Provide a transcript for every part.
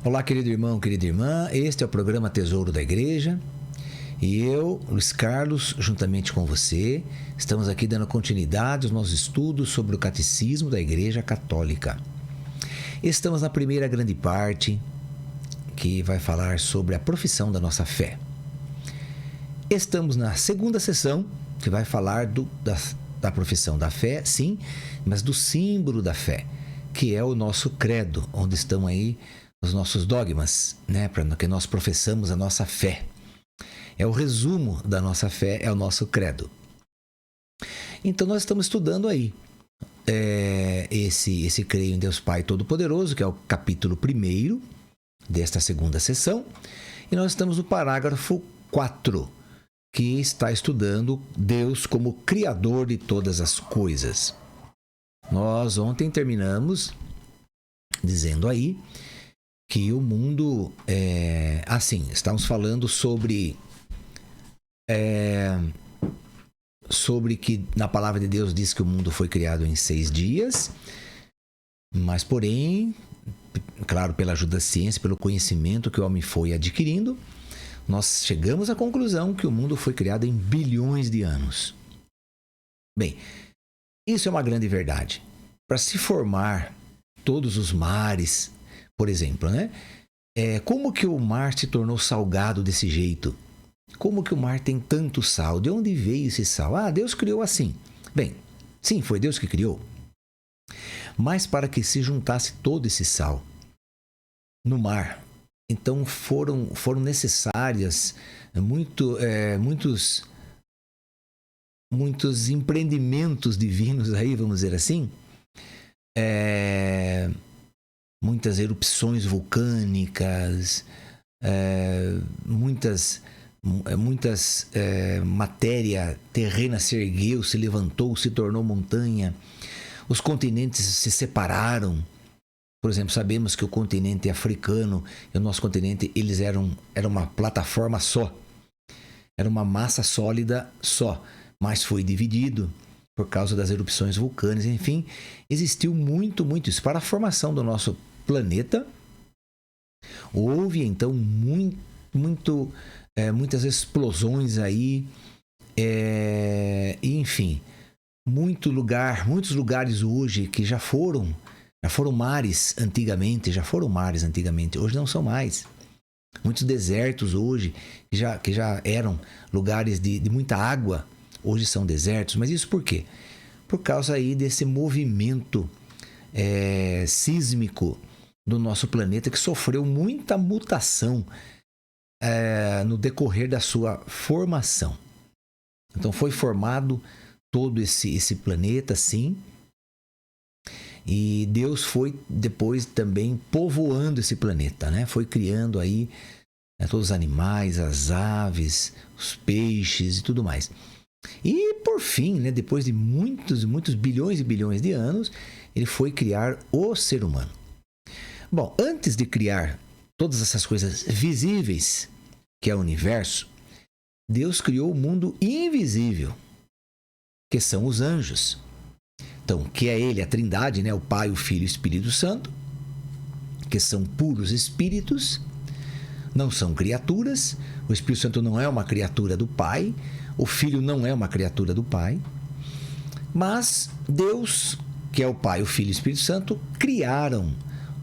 Olá, querido irmão, querida irmã. Este é o programa Tesouro da Igreja. E eu, Luiz Carlos, juntamente com você, estamos aqui dando continuidade aos nossos estudos sobre o Catecismo da Igreja Católica. Estamos na primeira grande parte, que vai falar sobre a profissão da nossa fé. Estamos na segunda sessão, que vai falar da profissão da fé, sim, mas do símbolo da fé, que é o nosso credo, onde estão aí os nossos dogmas, né, para que nós professamos a nossa fé. É o resumo da nossa fé, é o nosso credo. Então nós estamos estudando aí esse creio em Deus Pai Todo-Poderoso, que é o capítulo 1º desta segunda sessão, e nós estamos no parágrafo 4, que está estudando Deus como Criador de todas as coisas. Nós ontem terminamos dizendo aí que o mundo estamos falando sobre que na palavra de Deus diz que o mundo foi criado em 6 dias, mas porém, claro, pela ajuda da ciência, pelo conhecimento que o homem foi adquirindo, nós chegamos à conclusão que o mundo foi criado em bilhões de anos. Bem, isso é uma grande verdade. Para se formar todos os mares, por exemplo, né? Como que o mar se tornou salgado desse jeito? Como que o mar tem tanto sal? De onde veio esse sal? Deus criou assim. Bem, sim, foi Deus que criou. Mas para que se juntasse todo esse sal no mar, então foram necessárias muitos empreendimentos divinos aí, vamos dizer assim, muitas erupções vulcânicas, muitas matéria terrena se ergueu, se levantou, se tornou montanha. Os continentes se separaram. Por exemplo, sabemos que o continente africano e o nosso continente, eles eram uma plataforma só. Era uma massa sólida só, mas foi dividido por causa das erupções vulcânicas. Enfim, existiu muito isso. Para a formação do nosso planeta, houve então muitas explosões aí, enfim, muitos lugares hoje que já foram mares antigamente, hoje não são mais. Muitos desertos hoje, que já eram lugares de muita água, hoje são desertos. Mas isso por quê? Por causa aí desse movimento sísmico do nosso planeta, que sofreu muita mutação no decorrer da sua formação. Então foi formado todo esse planeta, sim, e Deus foi depois também povoando esse planeta, né? Foi criando aí todos os animais, as aves, os peixes e tudo mais. E por fim, né, depois de muitos bilhões e bilhões de anos, ele foi criar o ser humano. Bom, antes de criar todas essas coisas visíveis, que é o universo, Deus criou o mundo invisível, que são os anjos. Então, que é ele, a Trindade, né? O Pai, o Filho e o Espírito Santo, que são puros espíritos, não são criaturas. O Espírito Santo não é uma criatura do Pai, o Filho não é uma criatura do Pai, mas Deus, que é o Pai, o Filho e o Espírito Santo, criaram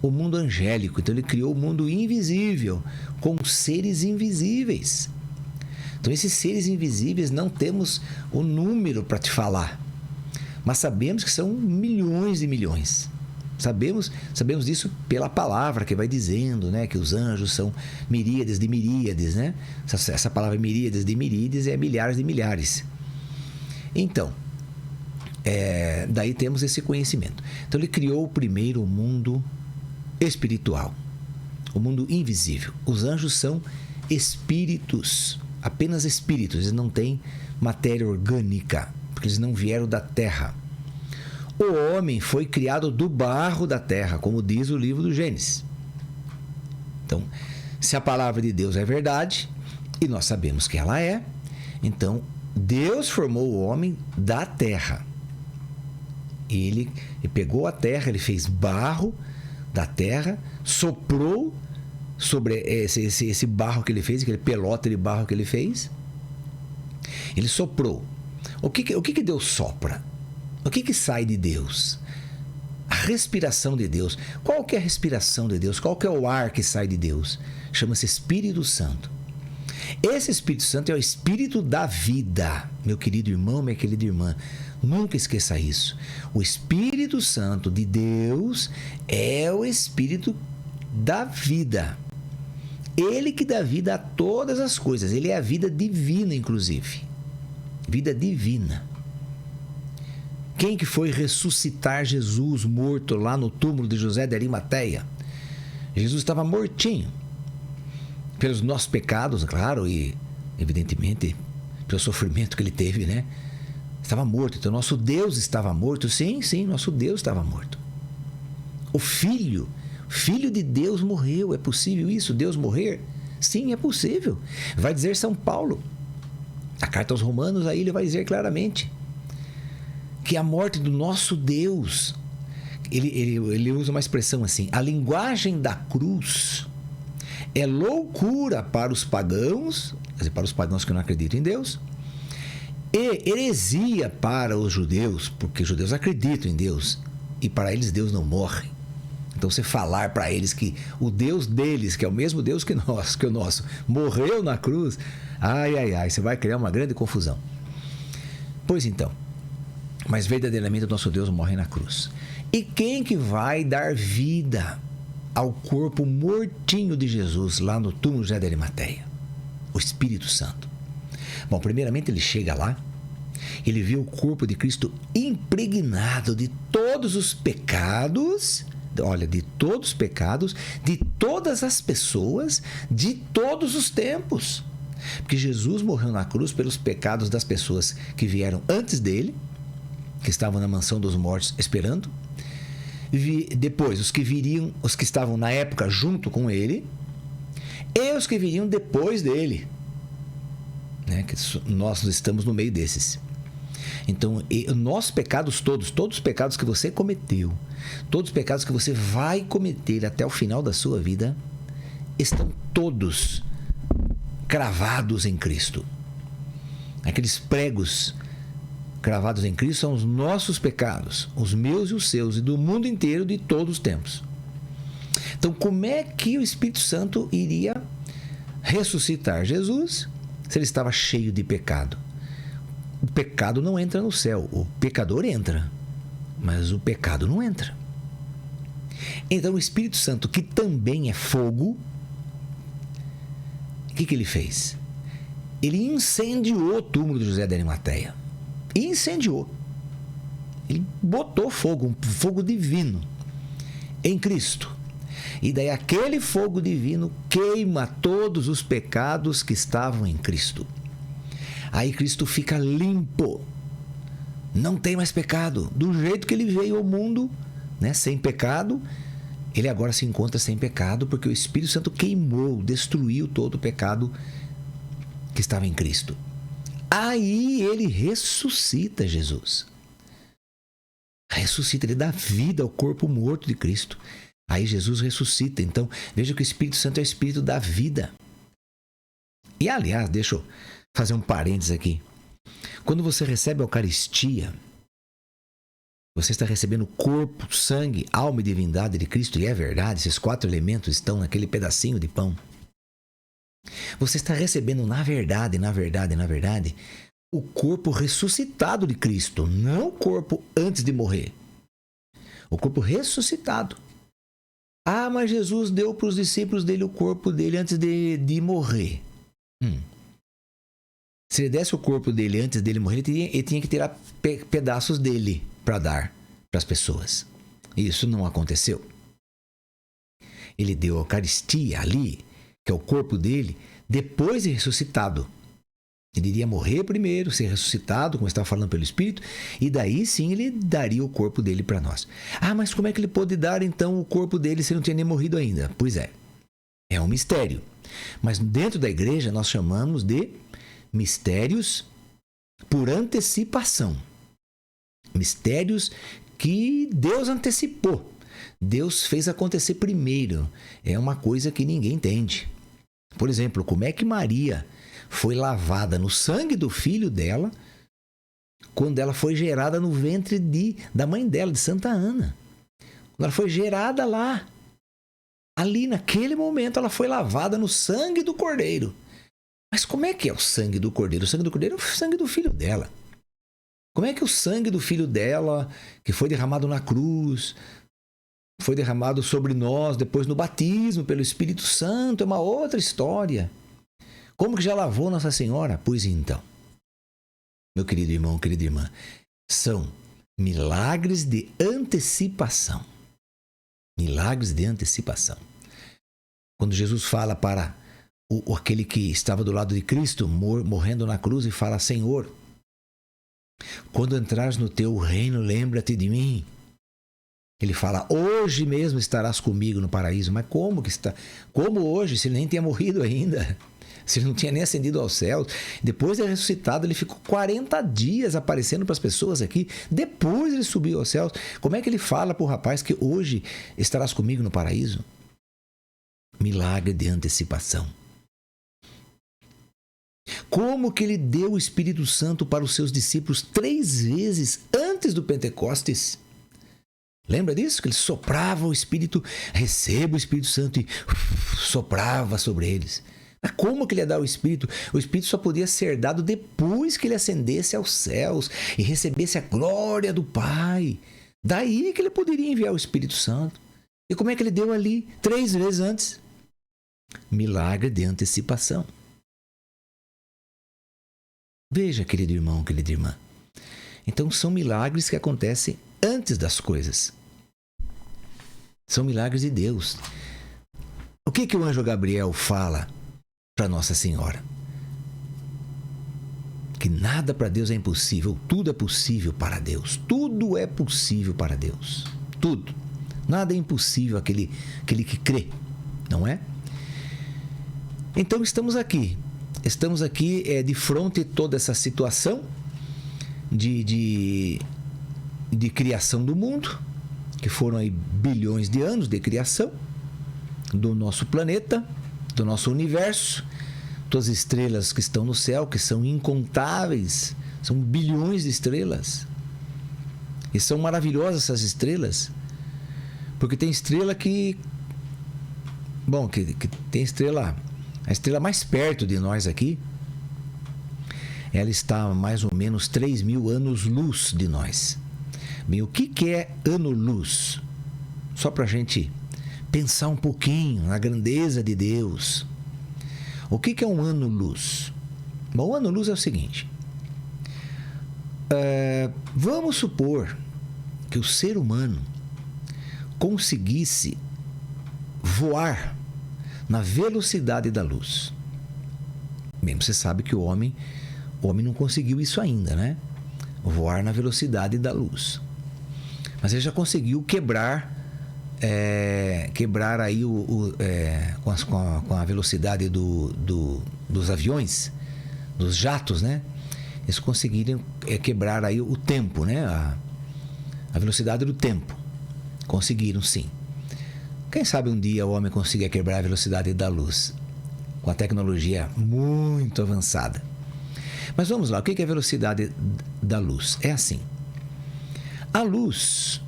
o mundo angélico. Então ele criou o mundo invisível, com seres invisíveis. Então esses seres invisíveis não temos o número para te falar, mas sabemos que são milhões e milhões. Sabemos disso pela palavra que vai dizendo, né, que os anjos são miríades de miríades, né? Essa palavra miríades de miríades é milhares de milhares. Então, daí temos esse conhecimento. Então ele criou primeiro o mundo espiritual, o mundo invisível. Os anjos são espíritos, apenas espíritos, eles não têm matéria orgânica, porque eles não vieram da terra. O homem foi criado do barro da terra, como diz o livro do Gênesis. Então, se a palavra de Deus é verdade, e nós sabemos que ela é, então Deus formou o homem da terra. Ele pegou a terra, ele fez barro da terra, soprou sobre esse barro que ele fez, aquele pelota de barro que ele fez. Ele soprou. O que Deus sopra? O que sai de Deus? A respiração de Deus. Qual que é a respiração de Deus? Qual que é o ar que sai de Deus? Chama-se Espírito Santo. Esse Espírito Santo é o Espírito da vida. Meu querido irmão, minha querida irmã, nunca esqueça isso. O Espírito Santo de Deus é o Espírito da vida. Ele que dá vida a todas as coisas. Ele é a vida divina, inclusive. Vida divina. Quem que foi ressuscitar Jesus morto lá no túmulo de José de Arimateia? Jesus estava mortinho. Pelos nossos pecados, claro, e evidentemente pelo sofrimento que ele teve, né? Estava morto. Então, nosso Deus estava morto. Sim, nosso Deus estava morto. O Filho de Deus morreu. É possível isso? Deus morrer? Sim, é possível. Vai dizer São Paulo. A carta aos Romanos, aí ele vai dizer claramente que a morte do nosso Deus, ele usa uma expressão assim: a linguagem da cruz é loucura para os pagãos, quer dizer, para os pagãos que não acreditam em Deus, e heresia para os judeus, porque os judeus acreditam em Deus, e para eles Deus não morre. Então, você falar para eles que o Deus deles, que é o mesmo Deus que o nosso, morreu na cruz, você vai criar uma grande confusão. Pois então, mas verdadeiramente o nosso Deus morre na cruz. E quem que vai dar vida ao corpo mortinho de Jesus lá no túmulo de José de Arimateia? O Espírito Santo. Bom, primeiramente ele chega lá, ele vê o corpo de Cristo impregnado de todos os pecados, de todos os pecados, de todas as pessoas, de todos os tempos. Porque Jesus morreu na cruz pelos pecados das pessoas que vieram antes dele, que estavam na mansão dos mortos esperando. Depois, os que estavam na época junto com ele, e os que viriam depois dele, né? Que nós estamos no meio desses. Então, nossos pecados todos os pecados que você cometeu, todos os pecados que você vai cometer até o final da sua vida, estão todos cravados em Cristo. Aqueles pregos cravados em Cristo são os nossos pecados, os meus e os seus, e do mundo inteiro, de todos os tempos. Então, como é que o Espírito Santo iria ressuscitar Jesus se ele estava cheio de pecado? O pecado não entra no céu. O pecador entra, mas o pecado não entra. Então, o Espírito Santo, que também é fogo, o que ele fez? Ele incendiou o túmulo de José de Arimateia. Incendiou. Ele botou fogo, um fogo divino em Cristo. E daí aquele fogo divino queima todos os pecados que estavam em Cristo. Aí Cristo fica limpo. Não tem mais pecado. Do jeito que ele veio ao mundo, né, sem pecado, ele agora se encontra sem pecado, porque o Espírito Santo queimou, destruiu todo o pecado que estava em Cristo. Aí ele ressuscita Jesus. Ressuscita, ele dá vida ao corpo morto de Cristo. Aí Jesus ressuscita. Então, veja que o Espírito Santo é o Espírito da vida. E, aliás, deixa eu fazer um parênteses aqui. Quando você recebe a Eucaristia, você está recebendo corpo, sangue, alma e divindade de Cristo, e é verdade, esses 4 elementos estão naquele pedacinho de pão. Você está recebendo, na verdade, o corpo ressuscitado de Cristo, não o corpo antes de morrer. O corpo ressuscitado. Ah, mas Jesus deu para os discípulos dele o corpo dele antes de morrer. Se ele desse o corpo dele antes dele morrer, ele tinha que tirar pedaços dele para dar para as pessoas. Isso não aconteceu. Ele deu a Eucaristia ali, que é o corpo dele, depois de ressuscitado. Ele iria morrer primeiro, ser ressuscitado, como eu estava falando pelo Espírito, e daí sim ele daria o corpo dele para nós. Ah, mas como é que ele pôde dar então o corpo dele se ele não tinha nem morrido ainda? Pois é um mistério. Mas dentro da igreja nós chamamos de mistérios por antecipação. Mistérios que Deus antecipou. Deus fez acontecer primeiro. É uma coisa que ninguém entende. Por exemplo, como é que Maria foi lavada no sangue do filho dela quando ela foi gerada no ventre da mãe dela, de Santa Ana? Quando ela foi gerada lá. Ali, naquele momento, ela foi lavada no sangue do Cordeiro. Mas como é que é o sangue do Cordeiro? O sangue do Cordeiro é o sangue do filho dela. Como é que o sangue do filho dela, que foi derramado na cruz, foi derramado sobre nós depois no batismo pelo Espírito Santo, é uma outra história. Como que já lavou Nossa Senhora? Pois então, meu querido irmão, querida irmã, são milagres de antecipação. Milagres de antecipação. Quando Jesus fala para aquele que estava do lado de Cristo, morrendo na cruz, e fala: Senhor, quando entrares no teu reino, lembra-te de mim. Ele fala: hoje mesmo estarás comigo no paraíso. Mas como que está? Como hoje? Se ele nem tinha morrido ainda. Se ele não tinha nem ascendido aos céus. Depois de ressuscitado, ele ficou 40 dias aparecendo para as pessoas aqui. Depois ele subiu aos céus. Como é que ele fala para o rapaz que hoje estarás comigo no paraíso? Milagre de antecipação. Como que ele deu o Espírito Santo para os seus discípulos 3 vezes antes do Pentecostes? Lembra disso? Que ele soprava o Espírito, receba o Espírito Santo, e soprava sobre eles. Mas como que ele ia dar o Espírito? O Espírito só podia ser dado depois que ele ascendesse aos céus e recebesse a glória do Pai. Daí que ele poderia enviar o Espírito Santo. E como é que ele deu ali 3 vezes antes? Milagre de antecipação. Veja, querido irmão, querida irmã. Então são milagres que acontecem antes das coisas. São milagres de Deus. O que o anjo Gabriel fala para Nossa Senhora? Que nada para Deus é impossível, tudo é possível para Deus. Tudo é possível para Deus. Tudo. Nada é impossível aquele que crê, não é? Então estamos aqui de frente a toda essa situação de criação do mundo, que foram aí bilhões de anos de criação do nosso planeta, do nosso universo, todas as estrelas que estão no céu, que são incontáveis, são bilhões de estrelas. E são maravilhosas essas estrelas, porque tem estrela que tem estrela, a estrela mais perto de nós aqui, ela está a mais ou menos 3.000 anos-luz de nós. Bem, o que é ano-luz? Só para a gente pensar um pouquinho na grandeza de Deus. O que é um ano-luz? Bom, o ano-luz é o seguinte. Vamos supor que o ser humano conseguisse voar na velocidade da luz. Bem, você sabe que o homem não conseguiu isso ainda, né? Voar na velocidade da luz. Mas ele já conseguiu quebrar aí com a velocidade dos aviões, dos jatos, né? Eles conseguiram quebrar aí o tempo, né? A velocidade do tempo. Conseguiram, sim. Quem sabe um dia o homem consiga quebrar a velocidade da luz, com a tecnologia muito avançada. Mas vamos lá, o que é a velocidade da luz? É assim. A luz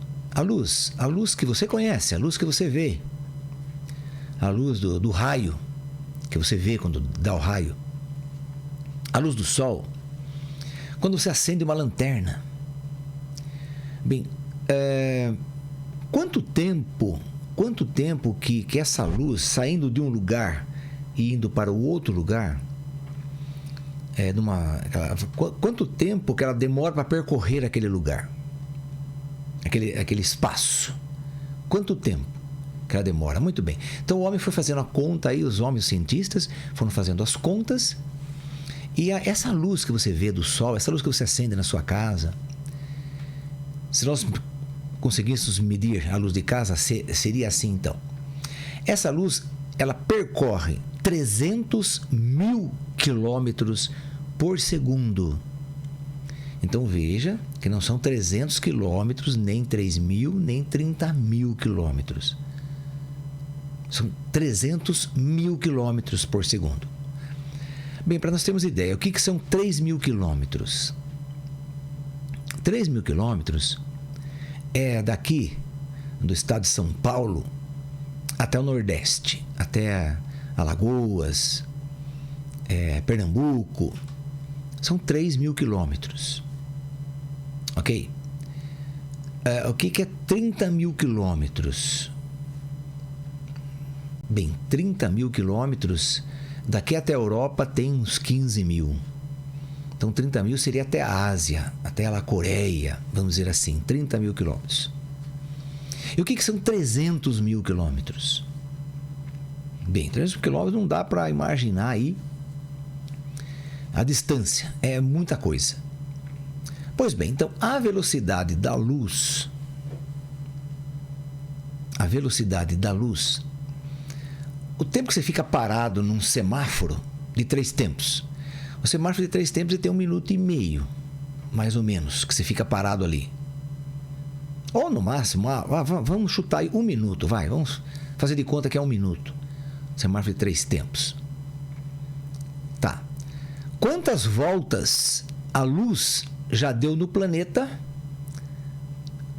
que você conhece, a luz que você vê, a luz do raio, que você vê quando dá o raio, a luz do sol, quando você acende uma lanterna. Bem, quanto tempo que essa luz, saindo de um lugar e indo para o outro lugar, quanto tempo que ela demora para percorrer aquele lugar, aquele espaço? Quanto tempo que ela demora? Muito bem. Então o homem foi fazendo a conta aí, os homens cientistas foram fazendo as contas, e essa luz que você vê do sol, essa luz que você acende na sua casa, se nós conseguíssemos medir a luz de casa, seria assim então. Essa luz, ela percorre 300.000 quilômetros por segundo. Então veja que não são 300 quilômetros, nem 3.000, nem 30.000 quilômetros. São 300.000 quilômetros por segundo. Bem, para nós termos ideia, o que são 3.000 quilômetros? 3.000 quilômetros é daqui, do estado de São Paulo, até o Nordeste, até Alagoas, Pernambuco. São 3.000 quilômetros. Ok? O que é 30.000 quilômetros? Bem, 30.000 quilômetros, daqui até a Europa tem uns 15.000. Então, 30.000 seria até a Ásia, até a Coreia, vamos dizer assim, 30.000 quilômetros. E o que são 300.000 quilômetros? Bem, 300 quilômetros não dá para imaginar aí a distância, é muita coisa. Pois bem, então a velocidade da luz, o tempo que você fica parado num semáforo de 3 tempos, o semáforo de 3 tempos tem 1 minuto e meio, mais ou menos, que você fica parado ali. Ou no máximo, vamos chutar aí 1 minuto, vamos fazer de conta que é 1 minuto. Semáforo de 3 tempos. Tá. Quantas voltas a luz já deu no planeta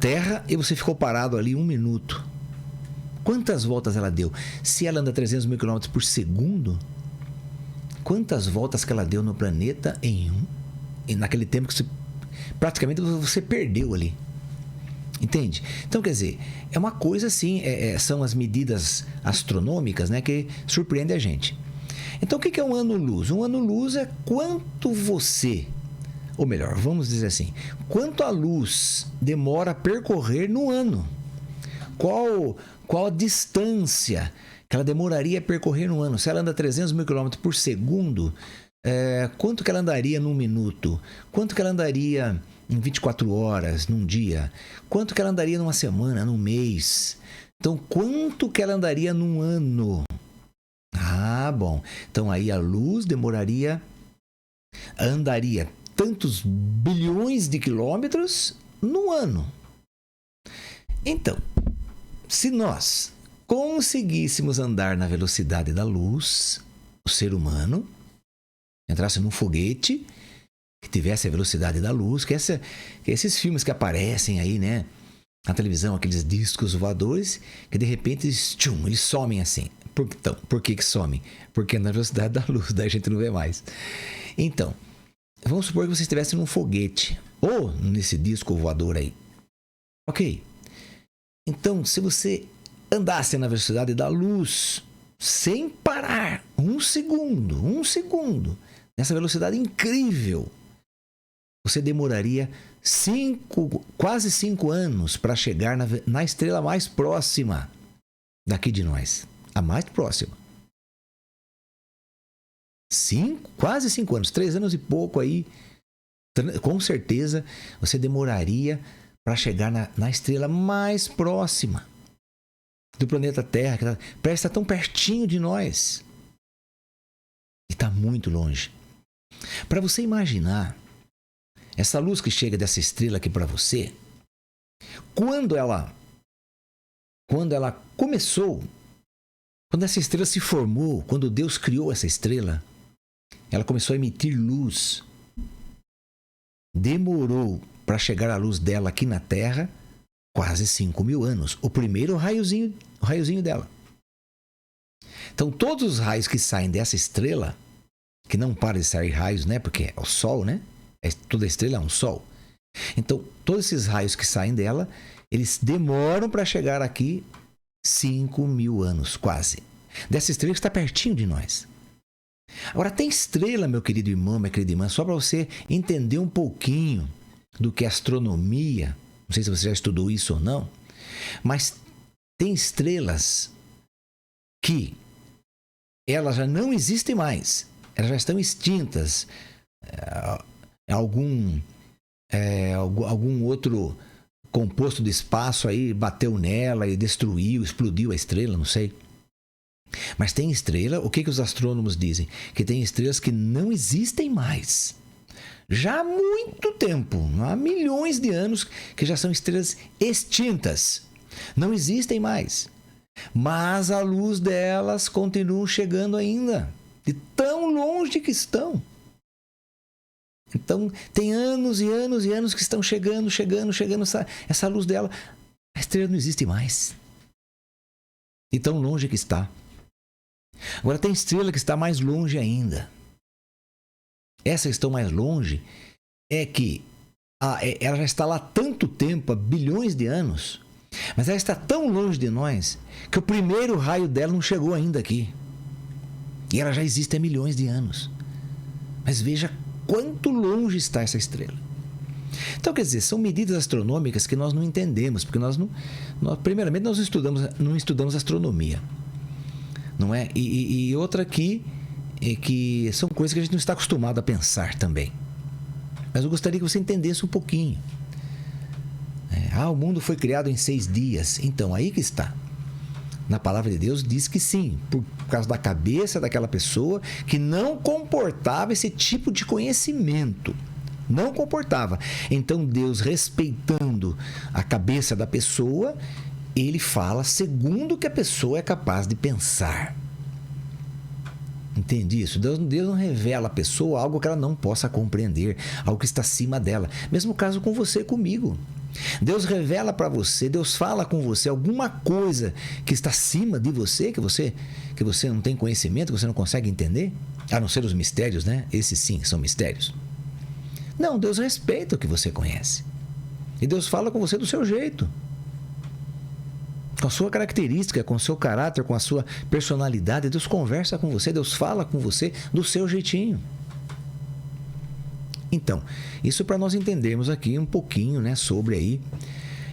Terra e você ficou parado ali 1 minuto? Quantas voltas ela deu? Se ela anda 300.000 km por segundo, quantas voltas que ela deu no planeta e naquele tempo que praticamente você perdeu ali? Entende? Então, quer dizer, é uma coisa assim, são as medidas astronômicas, né, que surpreendem a gente. Então, o que é um ano-luz? Um ano-luz é quanto você, ou melhor, vamos dizer assim, quanto a luz demora a percorrer no ano. Qual a distância que ela demoraria a percorrer no ano? Se ela anda 300.000 km por segundo, quanto que ela andaria num minuto? Quanto que ela andaria em 24 horas, num dia? Quanto que ela andaria numa semana, num mês? Então, quanto que ela andaria num ano? Ah, bom. Então, aí a luz andaria tantos bilhões de quilômetros no ano. Então, se nós conseguíssemos andar na velocidade da luz, o ser humano entrasse num foguete que tivesse a velocidade da luz, que esses filmes que aparecem aí, né, na televisão, aqueles discos voadores, que de repente eles somem assim. Então, por que somem? Porque é na velocidade da luz, daí a gente não vê mais. Então, vamos supor que você estivesse num foguete, ou nesse disco voador aí. Ok? Então, se você andasse na velocidade da luz, sem parar, um segundo, nessa velocidade incrível, você demoraria quase 5 anos para chegar na estrela mais próxima daqui de nós. A mais próxima. Quase 5 anos, 3 anos e pouco aí, com certeza você demoraria para chegar na estrela mais próxima do planeta Terra, que parece estar tão pertinho de nós. E está muito longe. Para você imaginar, essa luz que chega dessa estrela aqui para você, quando ela começou, quando essa estrela se formou, quando Deus criou essa estrela, ela começou a emitir luz. Demorou para chegar a luz dela aqui na Terra quase 5.000 anos. O primeiro raiozinho dela. Então, todos os raios que saem dessa estrela, que não para de sair raios, né? Porque é o Sol, né? Toda estrela é um Sol. Então, todos esses raios que saem dela, eles demoram para chegar aqui 5.000 anos, quase. Dessa estrela que está pertinho de nós. Agora, tem estrela, meu querido irmão, minha querida irmã, só para você entender um pouquinho do que é astronomia. Não sei se você já estudou isso ou não, mas tem estrelas que elas já não existem mais. Elas já estão extintas. Algum outro composto de espaço aí bateu nela e destruiu, explodiu a estrela, não sei. Mas tem estrela, o que os astrônomos dizem? Que tem estrelas que não existem mais. Já há muito tempo, há milhões de anos, que já são estrelas extintas. Não existem mais. Mas a luz delas continua chegando ainda, de tão longe que estão. Então, tem anos e anos e anos que estão chegando essa luz dela. A estrela não existe mais. E tão longe que está. Agora, tem estrela que está mais longe ainda. Essa que está mais longe é que ela já está lá há tanto tempo, há bilhões de anos, mas ela está tão longe de nós que o primeiro raio dela não chegou ainda aqui. E ela já existe há milhões de anos. Mas veja quanto longe está essa estrela. Então, quer dizer, são medidas astronômicas que nós não entendemos, porque primeiramente, nós não estudamos astronomia, não é? E outra aqui é que são coisas que a gente não está acostumado a pensar também. Mas eu gostaria que você entendesse um pouquinho. O mundo foi criado em 6 dias. Então, aí que está. Na palavra de Deus diz que sim, por causa da cabeça daquela pessoa que não comportava esse tipo de conhecimento. Não comportava. Então, Deus, respeitando a cabeça da pessoa, Ele fala segundo o que a pessoa é capaz de pensar. Entende isso? Deus não revela à pessoa algo que ela não possa compreender, algo que está acima dela. Mesmo caso com você e comigo. Deus revela para você, Deus fala com você alguma coisa que está acima de você, que você não tem conhecimento, que você não consegue entender, a não ser os mistérios, né? Esses sim são mistérios. Não, Deus respeita o que você conhece. E Deus fala com você do seu jeito. Com a sua característica, com o seu caráter, com a sua personalidade. Deus conversa com você, Deus fala com você do seu jeitinho. Então, isso para nós entendermos aqui um pouquinho, né, sobre aí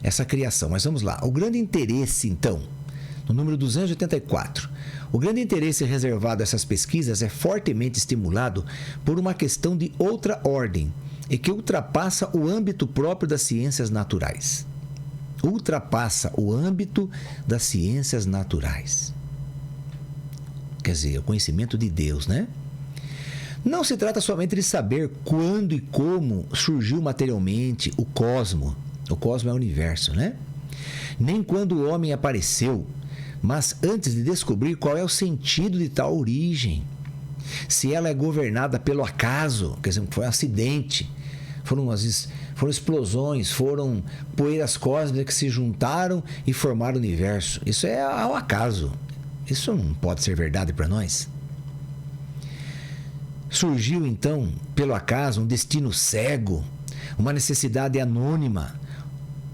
essa criação. Mas vamos lá. O grande interesse, então, no número 284, o grande interesse reservado a essas pesquisas é fortemente estimulado por uma questão de outra ordem e que ultrapassa o âmbito próprio das ciências naturais. Ultrapassa o âmbito das ciências naturais. Quer dizer, o conhecimento de Deus, né? Não se trata somente de saber quando e como surgiu materialmente o cosmo. O cosmo é o universo, né? Nem quando o homem apareceu, mas antes de descobrir qual é o sentido de tal origem. Se ela é governada pelo acaso, quer dizer, foi um acidente, foram explosões, foram poeiras cósmicas que se juntaram e formaram o universo. Isso é ao acaso. Isso não pode ser verdade para nós. Surgiu, então, pelo acaso, um destino cego, uma necessidade anônima,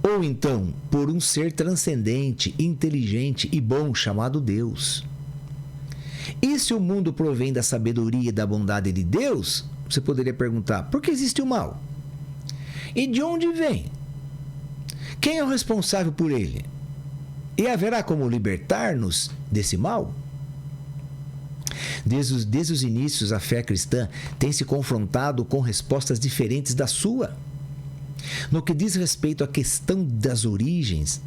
ou então por um ser transcendente, inteligente e bom chamado Deus. E se o mundo provém da sabedoria e da bondade de Deus, você poderia perguntar, por que existe o mal? E de onde vem? Quem é o responsável por ele? E haverá como libertar-nos desse mal? Desde os inícios, a fé cristã tem se confrontado com respostas diferentes da sua. No que diz respeito à questão das origens,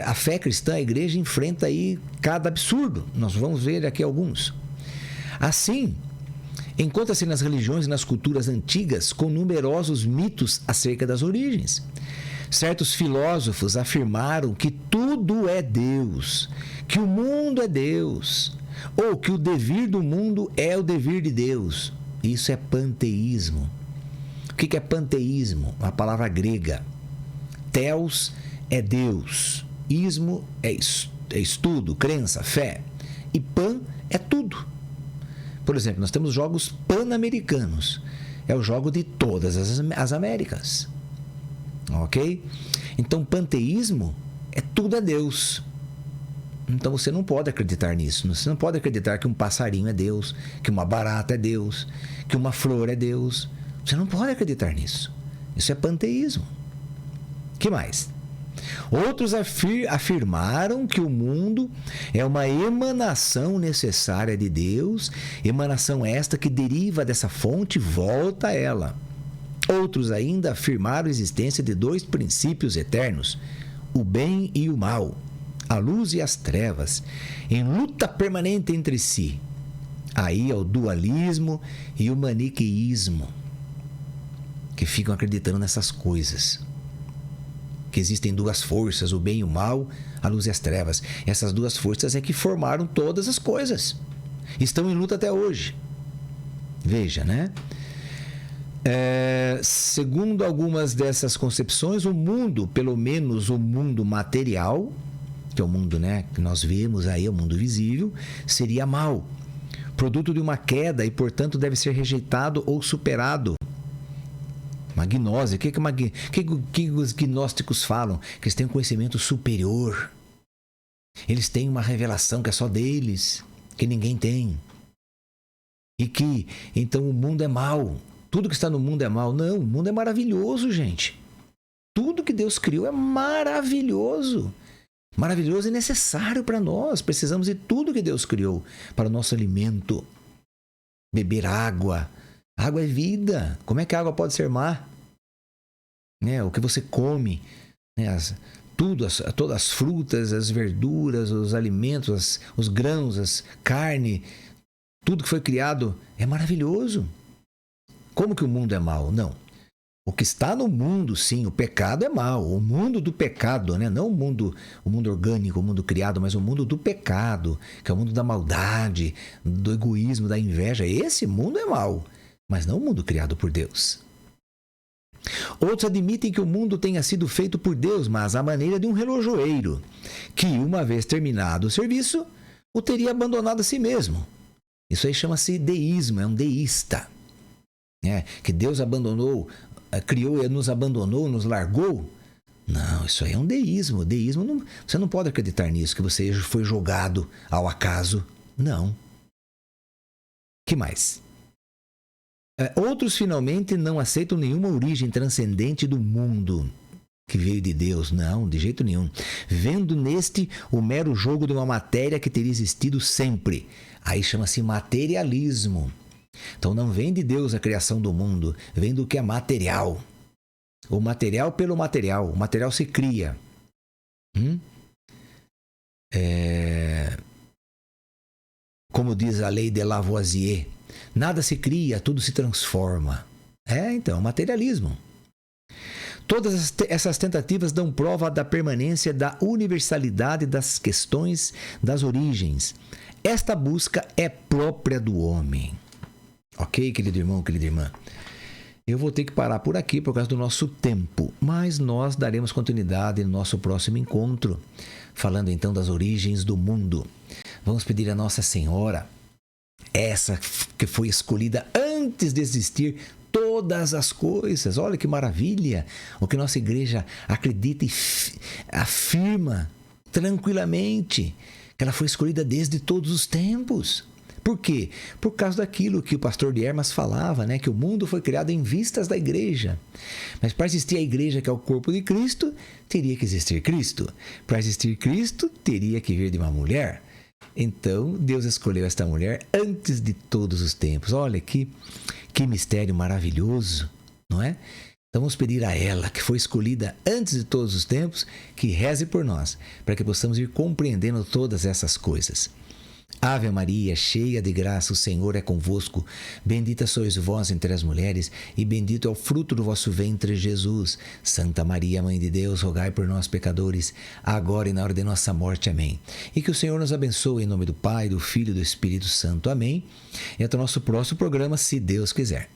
a fé cristã, a igreja, enfrenta aí cada absurdo. Nós vamos ver aqui alguns. Assim, encontra-se nas religiões e nas culturas antigas com numerosos mitos acerca das origens. Certos filósofos afirmaram que tudo é Deus, que o mundo é Deus, ou que o devir do mundo é o devir de Deus. Isso é panteísmo. O que é panteísmo? Uma palavra grega. Theos é Deus. Ismo é estudo, crença, fé. E pan é tudo. Por exemplo, nós temos jogos pan-americanos. É o jogo de todas as Américas. Ok? Então, panteísmo é tudo a Deus. Então, você não pode acreditar nisso. Você não pode acreditar que um passarinho é Deus, que uma barata é Deus, que uma flor é Deus. Você não pode acreditar nisso. Isso é panteísmo. O que mais? Outros afirmaram que o mundo é uma emanação necessária de Deus, emanação esta que deriva dessa fonte e volta a ela. Outros ainda afirmaram a existência de 2 princípios eternos, o bem e o mal, a luz e as trevas, em luta permanente entre si. Aí é o dualismo e o maniqueísmo, que ficam acreditando nessas coisas. Que existem duas forças, o bem e o mal, a luz e as trevas. Essas duas forças é que formaram todas as coisas. Estão em luta até hoje. Veja, né? Segundo algumas dessas concepções, o mundo, pelo menos o mundo material, que é o mundo, né, que nós vemos aí, o mundo visível, seria mal, produto de uma queda e, portanto, deve ser rejeitado ou superado. Uma gnose. O que os gnósticos falam? Que eles têm um conhecimento superior. Eles têm uma revelação que é só deles, que ninguém tem. E que, então, o mundo é mau. Tudo que está no mundo é mau. Não, o mundo é maravilhoso, gente. Tudo que Deus criou é maravilhoso. Maravilhoso e necessário para nós. Precisamos de tudo que Deus criou para o nosso alimento. Beber água. Água é vida. Como é que a água pode ser má? O que você come, todas as frutas, as verduras, os alimentos, os grãos, as carne, tudo que foi criado é maravilhoso. Como que o mundo é mau? Não. O que está no mundo, sim, o pecado é mau. O mundo do pecado, né? Não o mundo orgânico, o mundo criado, mas o mundo do pecado, que é o mundo da maldade, do egoísmo, da inveja. Esse mundo é mau, mas não o mundo criado por Deus. Outros admitem que o mundo tenha sido feito por Deus, mas à maneira de um relojoeiro, que, uma vez terminado o serviço, o teria abandonado a si mesmo. Isso aí chama-se deísmo, é um deísta. Que Deus abandonou, criou e nos abandonou, nos largou. Não, isso aí é um deísmo. Deísmo, não, você não pode acreditar nisso, que você foi jogado ao acaso. Não. Que mais? Outros, finalmente, não aceitam nenhuma origem transcendente do mundo que veio de Deus. Não, de jeito nenhum. Vendo neste o mero jogo de uma matéria que teria existido sempre. Aí chama-se materialismo. Então não vem de Deus a criação do mundo, vem do que é material. O material pelo material. O material se cria. Como diz a lei de Lavoisier, nada se cria, tudo se transforma. Então, materialismo. Todas essas tentativas dão prova da permanência da universalidade das questões das origens. Esta busca é própria do homem. Ok, querido irmão, querida irmã? Eu vou ter que parar por aqui por causa do nosso tempo, mas nós daremos continuidade no nosso próximo encontro, falando então das origens do mundo. Vamos pedir a Nossa Senhora, essa que foi escolhida antes de existir todas as coisas. Olha que maravilha! O que nossa igreja acredita e afirma tranquilamente, que ela foi escolhida desde todos os tempos. Por quê? Por causa daquilo que o pastor de Hermas falava, né? Que o mundo foi criado em vistas da igreja. Mas para existir a igreja, que é o corpo de Cristo, teria que existir Cristo. Para existir Cristo, teria que vir de uma mulher. Então, Deus escolheu esta mulher antes de todos os tempos. Olha que mistério maravilhoso, não é? Então, vamos pedir a ela, que foi escolhida antes de todos os tempos, que reze por nós, para que possamos ir compreendendo todas essas coisas. Ave Maria, cheia de graça, o Senhor é convosco. Bendita sois vós entre as mulheres, e bendito é o fruto do vosso ventre, Jesus. Santa Maria, Mãe de Deus, rogai por nós, pecadores, agora e na hora de nossa morte. Amém. E que o Senhor nos abençoe em nome do Pai, do Filho e do Espírito Santo. Amém. E até o nosso próximo programa, se Deus quiser.